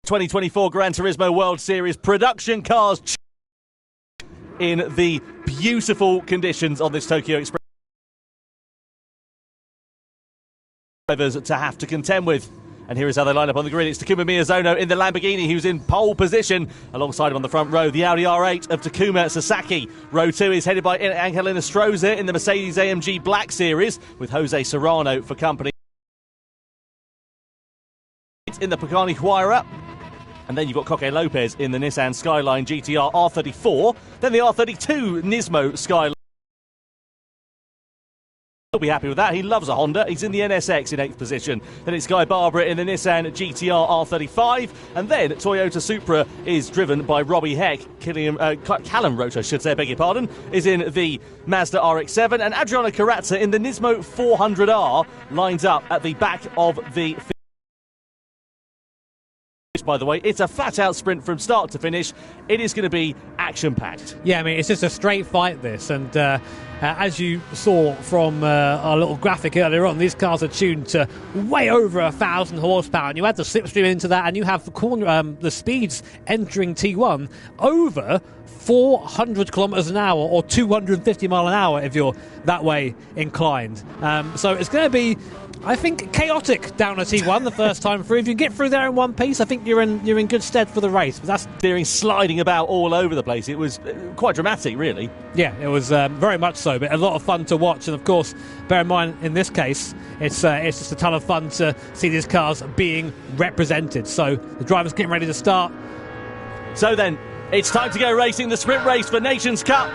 2024 Gran Turismo World Series production cars in the beautiful conditions on this Tokyo Express drivers to have to contend with. And here is how they line up on the grid. It's Takuma Miyazono in the Lamborghini, who's in pole position. Alongside him on the front row, the Audi R8 of Takuma Sasaki. Row 2 is headed by Angel Inestrosa in the Mercedes-AMG Black Series, with Jose Serrano for company in the Pagani Huayra. And then you've got Coque Lopez in the Nissan Skyline GTR R34. Then the R32 Nismo Skyline. He'll be happy with that. He loves a Honda. He's in the NSX in 8th position. Then it's Guy Barbara in the Nissan GTR R35. And then Toyota Supra is driven by Robbie Heck. Callum Roach, I should say, I beg your pardon, is in the Mazda RX-7. And Adriano Carrazza in the Nismo 400R lines up at the back of the... By the way, it's a flat-out sprint from start to finish. It is going to be action-packed. Yeah, I mean, it's just a straight fight, this. And as you saw from our little graphic earlier on, these cars are tuned to way over 1,000 horsepower. And you add the slipstream into that, and you have the speeds entering T1 over 400 kilometers an hour or 250 mile an hour if you're that way inclined. So it's going to be, I think, chaotic down at T1 the first time through. If you get through there in one piece, I think you're in good stead for the race. But that's steering, sliding about all over the place. It was quite dramatic, really. Yeah, it was very much so, but a lot of fun to watch. And of course, bear in mind, in this case, it's just a ton of fun to see these cars being represented. So the drivers getting ready to start. So then, it's time to go racing. The sprint race for Nations Cup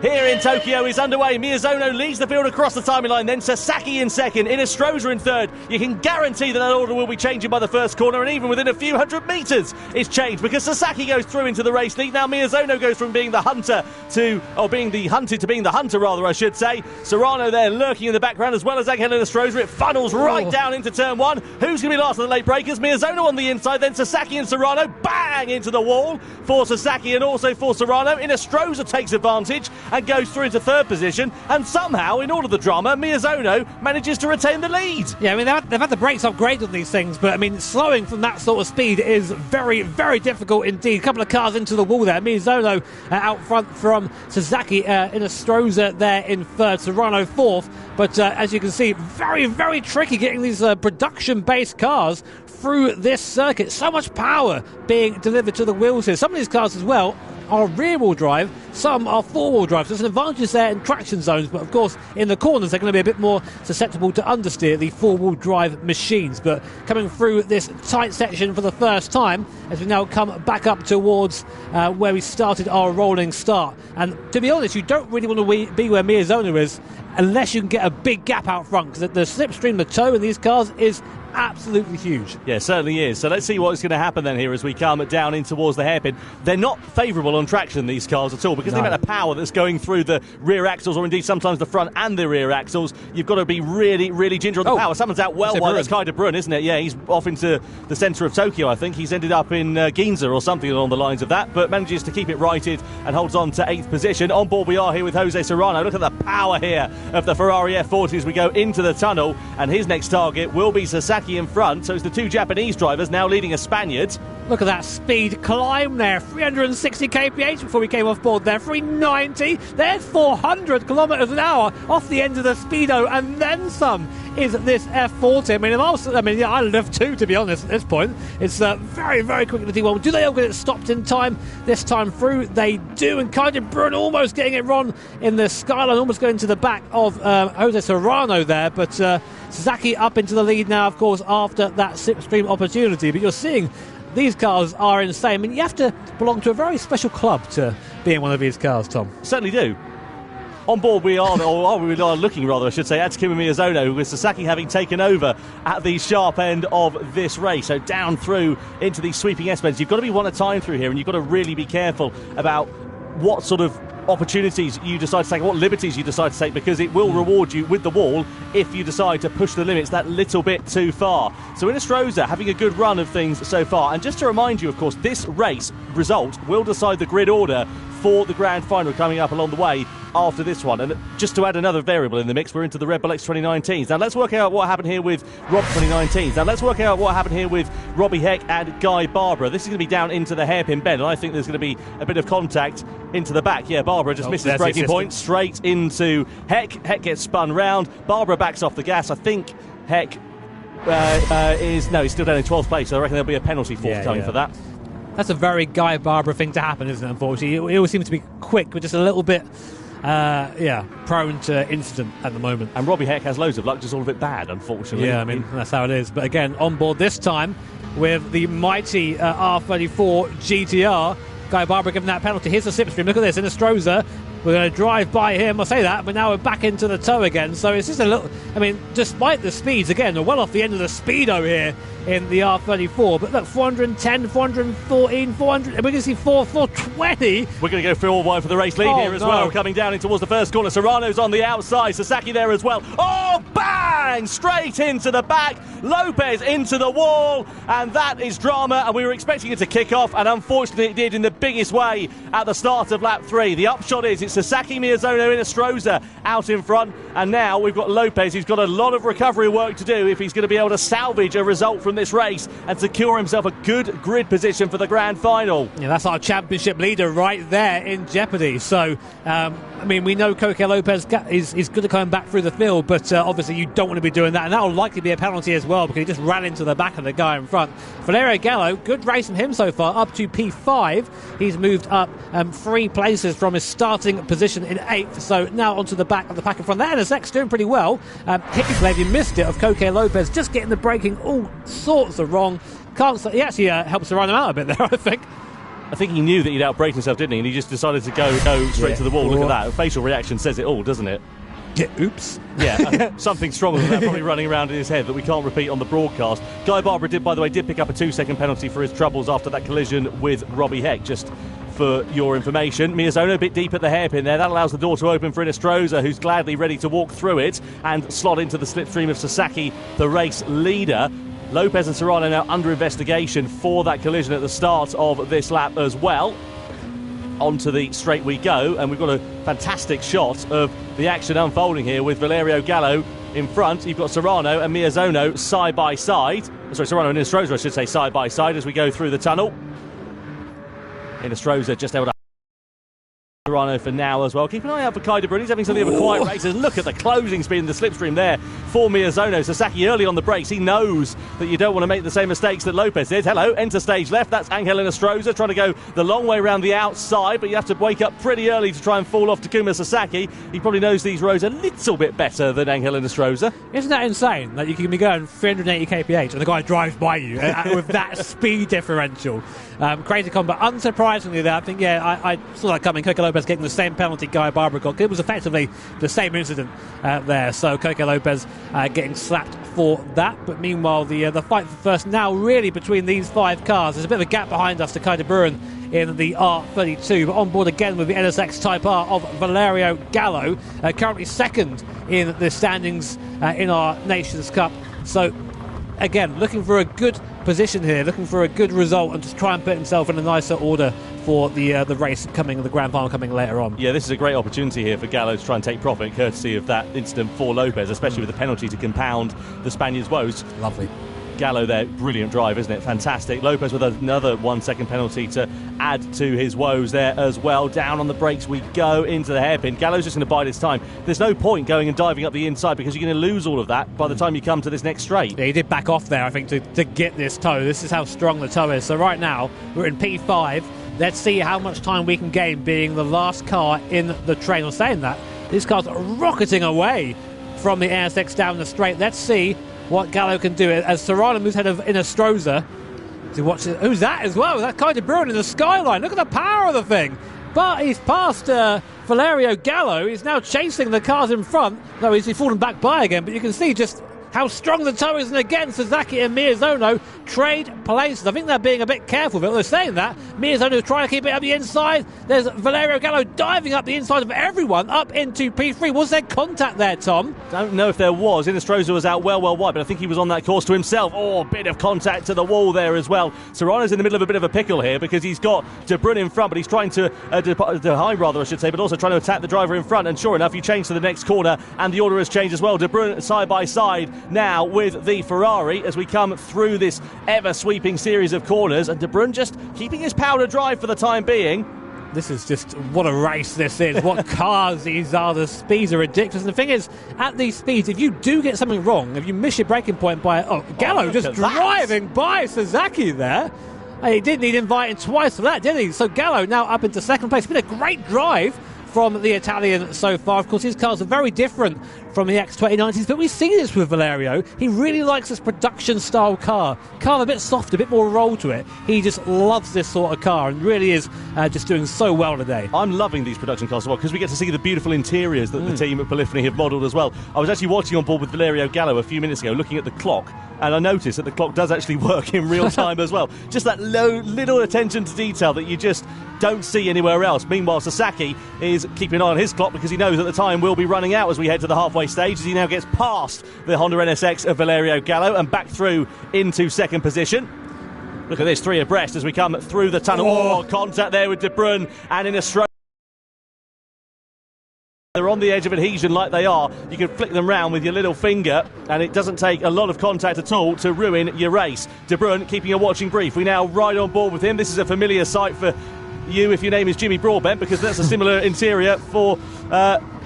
here in Tokyo is underway. Miyazono leads the field across the timing line, then Sasaki in second, Inestrosa in third. You can guarantee that order will be changing by the first corner, and even within a few hundred metres it's changed because Sasaki goes through into the race lead. Now Miyazono goes from being the hunter to, or being the hunted to being the hunter rather, I should say. Serrano there lurking in the background as well as Angel Inestrosa. It funnels right down into turn one. Who's going to be last of the late breakers? Miyazono on the inside, then Sasaki and Serrano bang into the wall for Sasaki and also for Serrano. Inestrosa takes advantage and goes through into third position, and somehow, in all of the drama, Miyazono manages to retain the lead. Yeah, I mean, they've had the brakes upgraded on these things, but I mean, slowing from that sort of speed is very, very difficult indeed. A couple of cars into the wall there. Miyazono out front from Sasaki, Inestrosa there in third, Serrano fourth. But as you can see, very, very tricky getting these production-based cars through this circuit. So much power being delivered to the wheels here. Some of these cars as well are rear-wheel drive, some are four-wheel drive. So there's an advantage there in traction zones, but of course in the corners they're going to be a bit more susceptible to understeer the four-wheel drive machines. But coming through this tight section for the first time as we now come back up towards where we started our rolling start. And to be honest, you don't really want to be where Miyazono is unless you can get a big gap out front, because the slipstream, the toe in these cars is absolutely huge. Yeah, certainly is. So let's see what's going to happen then here as we come down in towards the hairpin. They're not favourable on traction, these cars, at all, because the amount of power that's going through the rear axles, or indeed sometimes the front and the rear axles, you've got to be really, really ginger on the power. Someone's out well wide. That's Kai de Bruyne, isn't it? Yeah, he's off into the centre of Tokyo, I think. He's ended up in Ginza or something along the lines of that, but manages to keep it righted and holds on to 8th position. On board we are here with Jose Serrano. Look at the power here of the Ferrari F40 as we go into the tunnel, and his next target will be Sasaki in front. So it's the two Japanese drivers now leading a Spaniard. Look at that speed climb there, 360 kph before we came off board there, 390, there's 400 kilometres an hour off the end of the speedo, and then some is this F40. I mean, I love two, to be honest, at this point. It's very, very quick in the T1. Do they all get it stopped in time this time through? They do, and Kai de Bruyne almost getting it wrong in the skyline, almost going to the back of Jose Serrano there, but Sasaki up into the lead now, of course, after that slipstream opportunity. But you're seeing these cars are insane. I mean, you have to belong to a very special club to be in one of these cars, Tom. Certainly do. On board we are, or we are looking rather, I should say, at Takuma Miyazono, with Sasaki having taken over at the sharp end of this race. So down through into these sweeping S-bends. You've got to be one at a time through here, and you've got to really be careful about what sort of opportunities you decide to take, what liberties you decide to take, because it will reward you with the wall if you decide to push the limits that little bit too far. So Inestrosa having a good run of things so far. And just to remind you, of course, this race result will decide the grid order for the grand final coming up along the way after this one. And just to add another variable in the mix, we're into the Red Bull X 2019s. Now let's work out what happened here with Rob 2019s. Now let's work out what happened here with Robbie Heck and Guy Barbara. This is going to be down into the hairpin bend, and I think there's going to be a bit of contact into the back. Yeah, Barbara just misses braking point straight into Heck. Heck gets spun round. Barbara backs off the gas. I think Heck he's still down in 12th place, so I reckon there'll be a penalty forthcoming for that. That's a very Guy Barbara thing to happen, isn't it, unfortunately? He always seems to be quick, but just a little bit prone to incident at the moment. And Robbie Heck has loads of luck, just all a bit bad, unfortunately. Yeah, I mean, that's how it is. But again, on board this time with the mighty R34 GTR, Guy Barbara giving that penalty. Here's the slipstream. Look at this, in a Stroza. We're going to drive by him. I say that, but now we're back into the tow again. So it's just a little... I mean, despite the speeds, again, we're well off the end of the speedo here in the R34. But look, 410, 414, 400... We're going to see 420. We're going to go through all wide for the race lead here as well. Coming down in towards the first corner. Serrano's on the outside. Sasaki there as well. Oh, bang! Straight into the back. Lopez into the wall. And that is drama. And we were expecting it to kick off. And unfortunately, it did in the biggest way at the start of lap 3. The upshot is it's Sasaki Miyazono in a Stroza out in front, and now we've got Lopez, who's got a lot of recovery work to do if he's going to be able to salvage a result from this race and secure himself a good grid position for the grand final. Yeah, that's our championship leader right there in jeopardy. So, I mean, we know Coque Lopez is good at coming back through the field, but obviously you don't want to be doing that, and that will likely be a penalty as well because he just ran into the back of the guy in front. Valerio Gallo, good race from him so far, up to P5. He's moved up 3 places from his starting position in 8th, so now onto the back of the pack in front. That NSX doing pretty well. Hippie you missed it, of Coque Lopez just getting the braking all sorts of wrong. He actually helps to run him out a bit there, I think. I think he knew that he'd outbrake himself, didn't he? And he just decided to go straight to the wall. Look at that. Facial reaction says it all, doesn't it? Yeah, oops. Yeah, something stronger than that probably running around in his head that we can't repeat on the broadcast. Guy Barbara did pick up a 2-second penalty for his troubles after that collision with Robbie Heck, just for your information. Miyazono a bit deep at the hairpin there. That allows the door to open for Inestrosa, who's gladly ready to walk through it and slot into the slipstream of Sasaki, the race leader. Lopez and Serrano now under investigation for that collision at the start of this lap as well. Onto the straight we go, and we've got a fantastic shot of the action unfolding here with Valerio Gallo in front. You've got Serrano and Miyazono side by side. Sorry, Serrano and Inestrosa, I should say, side by side as we go through the tunnel. Inestrosa just able to Serrano for now as well. Keep an eye out for Kai De Bruyne. He's having something of a quiet race. And look at the closing speed in the slipstream there for Miyazono. Sasaki early on the brakes. He knows that you don't want to make the same mistakes that Lopez did. Hello, enter stage left. That's Angel Inestrosa trying to go the long way around the outside, but you have to wake up pretty early to try and fall off Takuma Sasaki. He probably knows these roads a little bit better than Angel Inestrosa. Isn't that insane? That you can be going 380 kph and the guy drives by you with that speed differential. Crazy combat. Unsurprisingly, though, I think, I saw that coming. Coque Lopez getting the same penalty Guy Barbara got. It was effectively the same incident there. So Coque Lopez getting slapped for that. But meanwhile, the fight for first now really between these 5 cars. There's a bit of a gap behind us to Kai De Bruyne in the R32, but on board again with the NSX Type R of Valerio Gallo, currently second in the standings in our Nations Cup. So again, looking for a good position here, looking for a good result, and just try and put himself in a nicer order for the race coming, the grand final coming later on. Yeah, this is a great opportunity here for Gallo to try and take profit, courtesy of that incident for Lopez, especially with the penalty to compound the Spaniard's woes. Lovely. Gallo there, brilliant drive, isn't it? Fantastic. Lopez with another 1-second penalty to add to his woes there as well. Down on the brakes we go into the hairpin. Gallo's just going to bide his time. There's no point going and diving up the inside because you're going to lose all of that by the time you come to this next straight. Yeah, he did back off there, I think, to get this tow. This is how strong the tow is. So right now, we're in P5. Let's see how much time we can gain being the last car in the train. I'm saying that. These cars are rocketing away from the NSX down the straight. Let's see what Gallo can do as Serrano moves ahead of Inestrosa. So who's that as well? That Kai De Bruyne in the skyline. Look at the power of the thing. But he's past Valerio Gallo. He's now chasing the cars in front. No, he's fallen back by again. But you can see just how strong the toe is. And again, Sasaki and Miyazono trade places. I think they're being a bit careful, but they're saying that. Miyazono trying to keep it up the inside. There's Valerio Gallo diving up the inside of everyone up into P3. Was there contact there, Tom? Don't know if there was. Inestrosa was out well wide, but I think he was on that course to himself. Oh, a bit of contact to the wall there as well. Serrano's in the middle of a bit of a pickle here because he's got De Bruyne in front, but he's trying to high rather, I should say, but also trying to attack the driver in front. And sure enough, you change to the next corner, and the order has changed as well. De Bruyne side by side now with the Ferrari as we come through this ever-sweeping series of corners, and De Bruyne just keeping his powder dry for the time being. This is just, what a race this is. What cars these are. The speeds are ridiculous. And the thing is, at these speeds, if you do get something wrong, if you miss your braking point by... Gallo just driving by Sasaki there. He didn't need inviting twice for that, did he? So Gallo now up into second place. It's been a great drive from the Italian so far. Of course, his cars are very different from the X2090s, but we see this with Valerio. He really likes this production-style car a bit soft, a bit more roll to it. He just loves this sort of car and really is just doing so well today. I'm loving these production cars as well because we get to see the beautiful interiors that the team at Polyphony have modelled as well. I was actually watching on board with Valerio Gallo a few minutes ago, looking at the clock, and I noticed that the clock does actually work in real time as well. Just that little attention to detail that you just don't see anywhere else. Meanwhile, Sasaki is keeping an eye on his clock because he knows that the time will be running out as we head to the halfway stage, as he now gets past the Honda NSX of Valerio Gallo and back through into second position. Look at this, 3 abreast as we come through the tunnel. Oh, contact there with De Bruyne and Inestrosa. They're on the edge of adhesion like they are. You can flick them round with your little finger, and it doesn't take a lot of contact at all to ruin your race. De Bruyne keeping a watching brief. We now ride on board with him. This is a familiar sight for you if your name is Jimmy Broadbent, because that's a similar interior for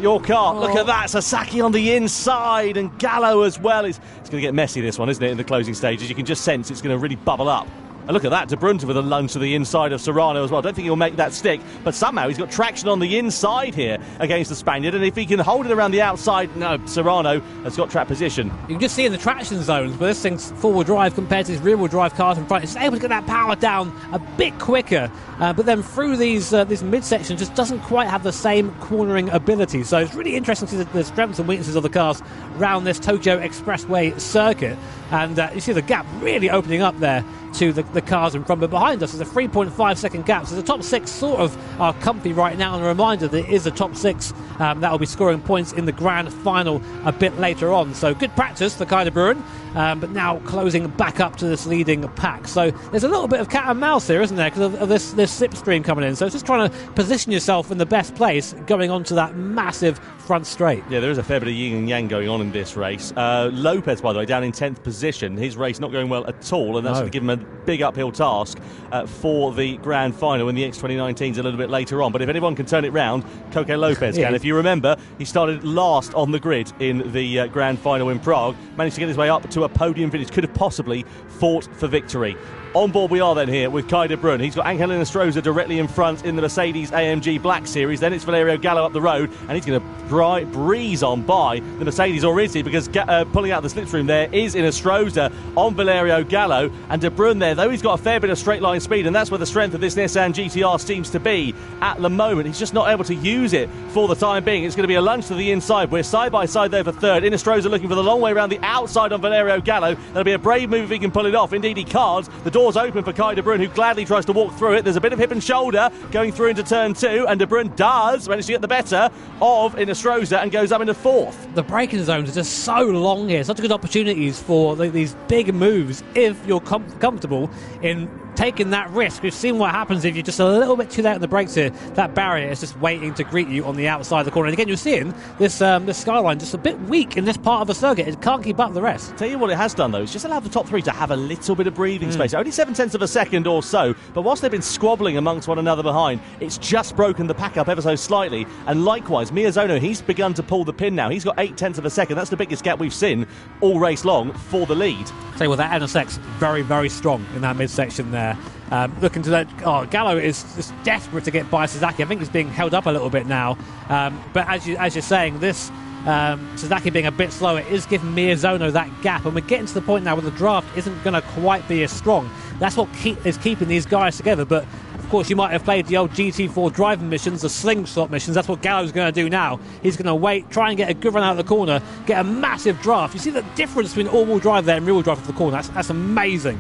your car. Look at that, Sasaki on the inside, and Gallo as well. It's going to get messy, this one, isn't it, in the closing stages? You can just sense it's going to really bubble up. And look at that, De Bruyne with a lunge to the inside of Serrano as well. I don't think he'll make that stick, but somehow he's got traction on the inside here against the Spaniard, and if he can hold it around the outside, no, Serrano has got track position. You can just see in the traction zones, but this thing's four-wheel drive compared to his rear-wheel drive cars in front. It's able to get that power down a bit quicker, but then through these this midsection just doesn't quite have the same cornering ability. So it's really interesting to see the strengths and weaknesses of the cars around this Tokyo Expressway circuit. And you see the gap really opening up there to the cars in front. But behind us is a 3.5 second gap. So the top six sort of are comfy right now. And a reminder that it is the top six that will be scoring points in the grand final a bit later on. So good practice for Kai de Bruin, but now closing back up to this leading pack. So there's a little bit of cat and mouse here, isn't there, because of this slipstream coming in. So it's just trying to position yourself in the best place going on to that massive front straight. Yeah, there is a fair bit of yin and yang going on in this race. Lopez, by the way, down in 10th position. His race not going well at all, and that's going to give him a big uphill task for the grand final when the X2019 is a little bit later on. But if anyone can turn it round, Coco Lopez can. If you remember, he started last on the grid in the grand final in Prague, managed to get his way up to a podium finish, could have possibly fought for victory. On board we are then here with Kai de Bruin. He's got Angel Inestrosa directly in front in the Mercedes AMG Black Series. Then it's Valerio Gallo up the road, and he's going to breeze on by the Mercedes, or is he? Because pulling out the slipstream there is Inestrosa on Valerio Gallo, and de Bruin there, though he's got a fair bit of straight line speed, and that's where the strength of this Nissan GTR seems to be at the moment. He's just not able to use it for the time being. It's going to be a lunge to the inside. We're side by side there for third. Inestrosa looking for the long way around the outside on Valerio Gallo. That'll be a brave move if he can pull it off. Indeed he can't. The door's open for Kai de Bruin, who gladly tries to walk through it. There's a bit of hip and shoulder going through into turn two, and de Bruin does manage to get the better of Inestrosa and goes up into fourth. The braking zones are just so long here. Such good opportunities for these big moves if you're comfortable in taking that risk. We've seen what happens if you're just a little bit too late on the brakes here. That barrier is just waiting to greet you on the outside of the corner. And again, you're seeing this skyline just a bit weak in this part of the circuit. It can't keep up the rest. Tell you what it has done, though, is just allowed the top three to have a little bit of breathing space. Only 0.7 of a second or so, but whilst they've been squabbling amongst one another behind, it's just broken the pack up ever so slightly. And likewise, Miyazono, he's begun to pull the pin now. He's got 0.8 of a second. That's the biggest gap we've seen all race long for the lead. Tell you what, that NSX very, very strong in that midsection there. Looking to that, Gallo is just desperate to get by Sasaki. I think he's being held up a little bit now. But as you're saying, this Sasaki being a bit slower is giving Miyazono that gap, and we're getting to the point now where the draft isn't going to quite be as strong. That's what is keeping these guys together. But course, you might have played the old GT4 driving missions, the slingshot missions. That's what Gallo's going to do now. He's going to wait, try and get a good run out of the corner, get a massive draft. You see the difference between all-wheel drive there and rear-wheel drive of the corner. That's amazing.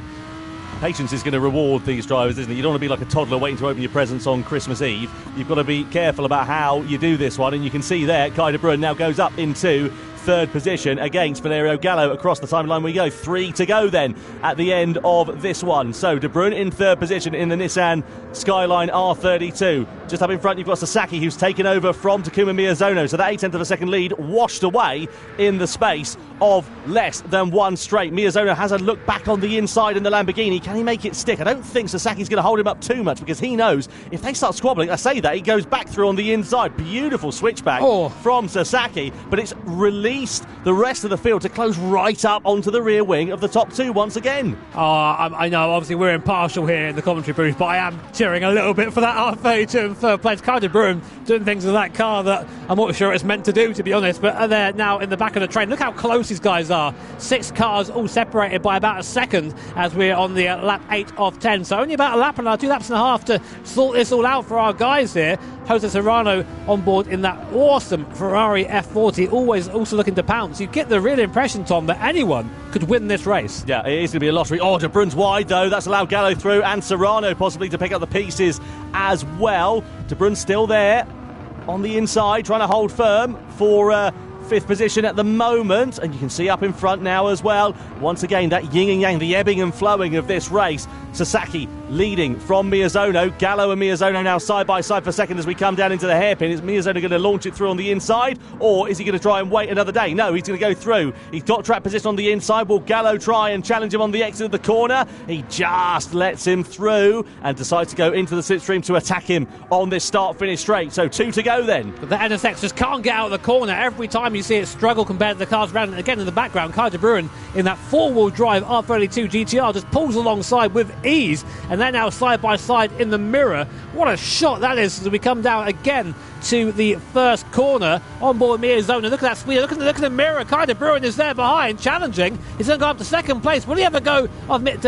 Patience is going to reward these drivers, isn't it? You don't want to be like a toddler waiting to open your presents on Christmas Eve. You've got to be careful about how you do this one, and you can see there, Kai de Bruyne now goes up into third position against Valerio Gallo across the timeline we go. 3 to go then at the end of this one. So De Bruyne in third position in the Nissan Skyline R32. Just up in front you've got Sasaki, who's taken over from Takuma Miyazono, so that 0.8 of a second lead washed away in the space of less than one straight. Miyazono has a look back on the inside in the Lamborghini. Can he make it stick? I don't think Sasaki's going to hold him up too much, because he knows if they start squabbling, I say that, he goes back through on the inside. Beautiful switchback from Sasaki, but it's released the rest of the field to close right up onto the rear wing of the top two once again. I know, obviously we're impartial here in the commentary booth, but I am cheering a little bit for that R32 in third place. Kai de Bruyne doing things with that car that I'm not sure it's meant to do, to be honest, but they're now in the back of the train. Look how close these guys are. 6 cars all separated by about a second as we're on the lap 8 of 10, so only about a lap and 2 laps and a half to sort this all out for our guys here. Jose Serrano on board in that awesome Ferrari F40, always also looking to pounce. You get the real impression, Tom, that anyone could win this race. Yeah, it is going to be a lottery. De Bruyne's wide though. That's allowed Gallo through, and Serrano possibly to pick up the pieces as well. De Bruyne's still there on the inside, trying to hold firm for fifth position at the moment, and you can see up in front now as well. Once again, that yin and yang, the ebbing and flowing of this race. Sasaki leading from Miyazono. Gallo and Miyazono now side by side for second as we come down into the hairpin. Is Miyazono going to launch it through on the inside, or is he going to try and wait another day? No, he's going to go through. He's got track position on the inside. Will Gallo try and challenge him on the exit of the corner? He just lets him through and decides to go into the slipstream to attack him on this start-finish straight. So 2 to go then. But the NSX just can't get out of the corner. Every time you see it struggle compared to the cars around it. Again, in the background, Kai de Bruyne in that four-wheel drive R32 GTR just pulls alongside with ease, and they're now side by side in the mirror. What a shot that is as we come down again to the first corner on board Miyazono. Look at that speed, look at the mirror. Kai de Bruyne is there behind, challenging. He's going to go up to second place. Will he ever go to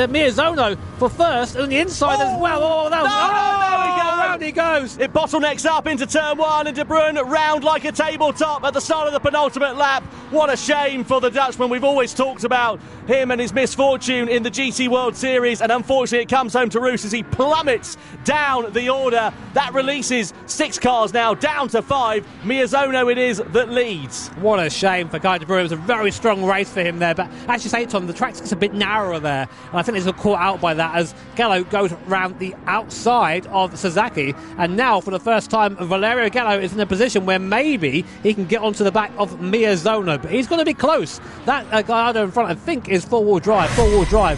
Miyazono for first? And on the inside as well. Round he goes. It bottlenecks up into turn 1, and De Bruyne round like a tabletop at the start of the penultimate lap. What a shame for the Dutchman. We've always talked about him and his misfortune in the GT World Series, and unfortunately it comes home to roost as he plummets down the order. That releases 6 cars now down to 5. Miyazono it is that leads. What a shame for Kai de Bruyne. It was a very strong race for him there, but as you say, Tom, the track's just a bit narrower there, and I think he's caught out by that as Gallo goes round the outside of Sasaki, and now for the first time Valerio Gallo is in a position where maybe he can get onto the back of Miyazono, but he's going to be close. That guy in front, I think, is four-wheel drive.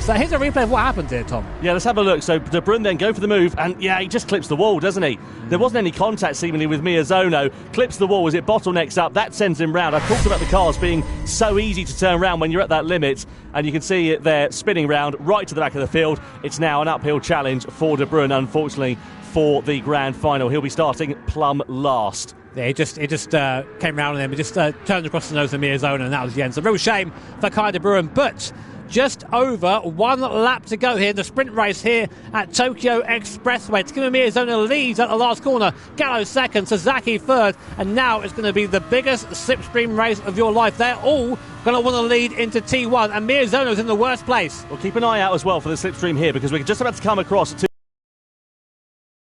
So here's a replay of what happened here, Tom. Yeah, let's have a look. So De Bruyne then go for the move, and yeah, he just clips the wall, doesn't he? There wasn't any contact seemingly with Miyazono. Clips the wall as it bottlenecks up. That sends him round. I've talked about the cars being so easy to turn around when you're at that limit, and you can see it there spinning round right to the back of the field. It's now an uphill challenge for De Bruyne, unfortunately, for the grand final. He'll be starting plumb last. Yeah, it just came round on him. It just turned across the nose of Miyazono, and that was the end. So, real shame for Kai de Bruyne, but just over 1 lap to go here in the sprint race here at Tokyo Expressway. Takuma Miyazono leads at the last corner. Gallo second, Sasaki third, and now it's going to be the biggest slipstream race of your life. They're all going to want to lead into T1, and Miyazono's in the worst place. Well, keep an eye out as well for the slipstream here, because we're just about to come across to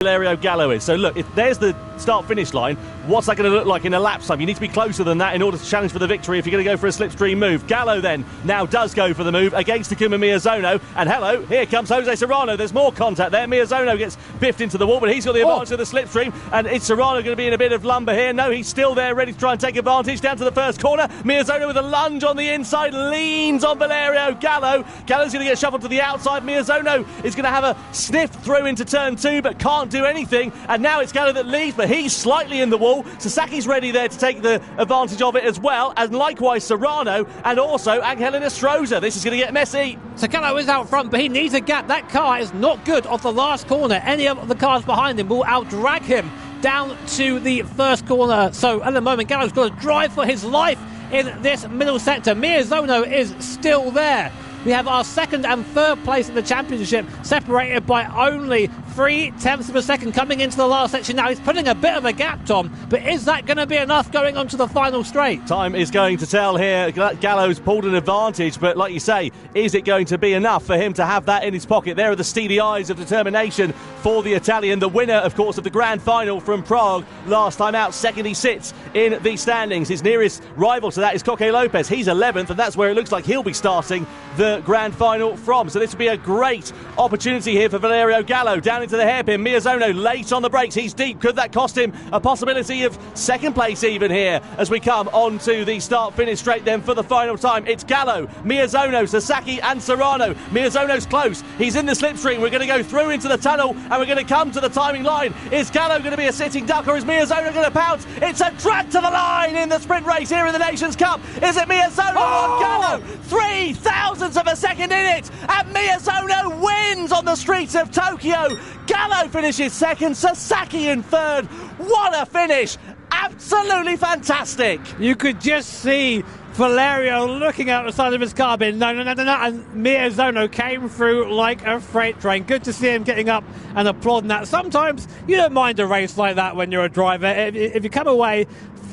Valerio Gallo is. So look, if there's the start-finish line, what's that going to look like in a lap time? You need to be closer than that in order to challenge for the victory if you're going to go for a slipstream move. Gallo then now does go for the move against Takuma Miyazono, and hello, here comes Jose Serrano. There's more contact there. Miyazono gets biffed into the wall, but he's got the advantage of the slipstream, and is Serrano going to be in a bit of lumber here? No, he's still there, ready to try and take advantage. Down to the first corner, Miyazono with a lunge on the inside, leans on Valerio Gallo. Gallo's going to get shuffled to the outside. Miyazono is going to have a sniff through into turn 2, but can't do anything, and now it's Gallo that leads, but he's slightly in the wall. Sasaki's ready there to take the advantage of it as well, and likewise Serrano, and also Angelina Stroza. This is going to get messy. So Gallo is out front, but he needs a gap. That car is not good off the last corner. Any of the cars behind him will outdrag him down to the first corner. So at the moment, Gallo's got to drive for his life in this middle sector. Miyazono is still there. We have our second and third place in the championship separated by only 0.3 of a second coming into the last section now. He's putting a bit of a gap, Tom, but is that going to be enough going on to the final straight? Time is going to tell here. Gallo's pulled an advantage, but like you say, is it going to be enough for him to have that in his pocket? There are the steely eyes of determination for the Italian, the winner, of course, of the grand final from Prague last time out. Second he sits in the standings. His nearest rival to that is Coque Lopez. He's 11th, and that's where it looks like he'll be starting the grand final from. So this will be a great opportunity here for Valerio Gallo. Down into the hairpin. Miyazono late on the brakes. He's deep. Could that cost him a possibility of second place even here as we come on to the start-finish straight then for the final time? It's Gallo, Miyazono, Sasaki and Serrano. Miyazono's close. He's in the slipstream. We're going to go through into the tunnel and we're going to come to the timing line. Is Gallo going to be a sitting duck or is Miyazono going to pounce? It's a drag to the line in the sprint race here in the Nations Cup. Is it Miyazono on Gallo? 3,000ths of a second in it, and Miyazono wins on the streets of Tokyo. Gallo finishes second, Sasaki in third. What a finish! Absolutely fantastic. You could just see Valerio looking out the side of his car being no, and Miyazono came through like a freight train. Good to see him getting up and applauding that. Sometimes you don't mind a race like that when you're a driver. If you come away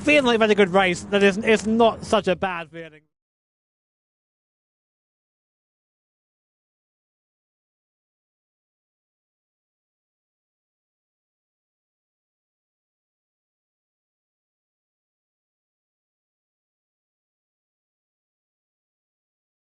feeling like you've had a good race, then it's not such a bad feeling.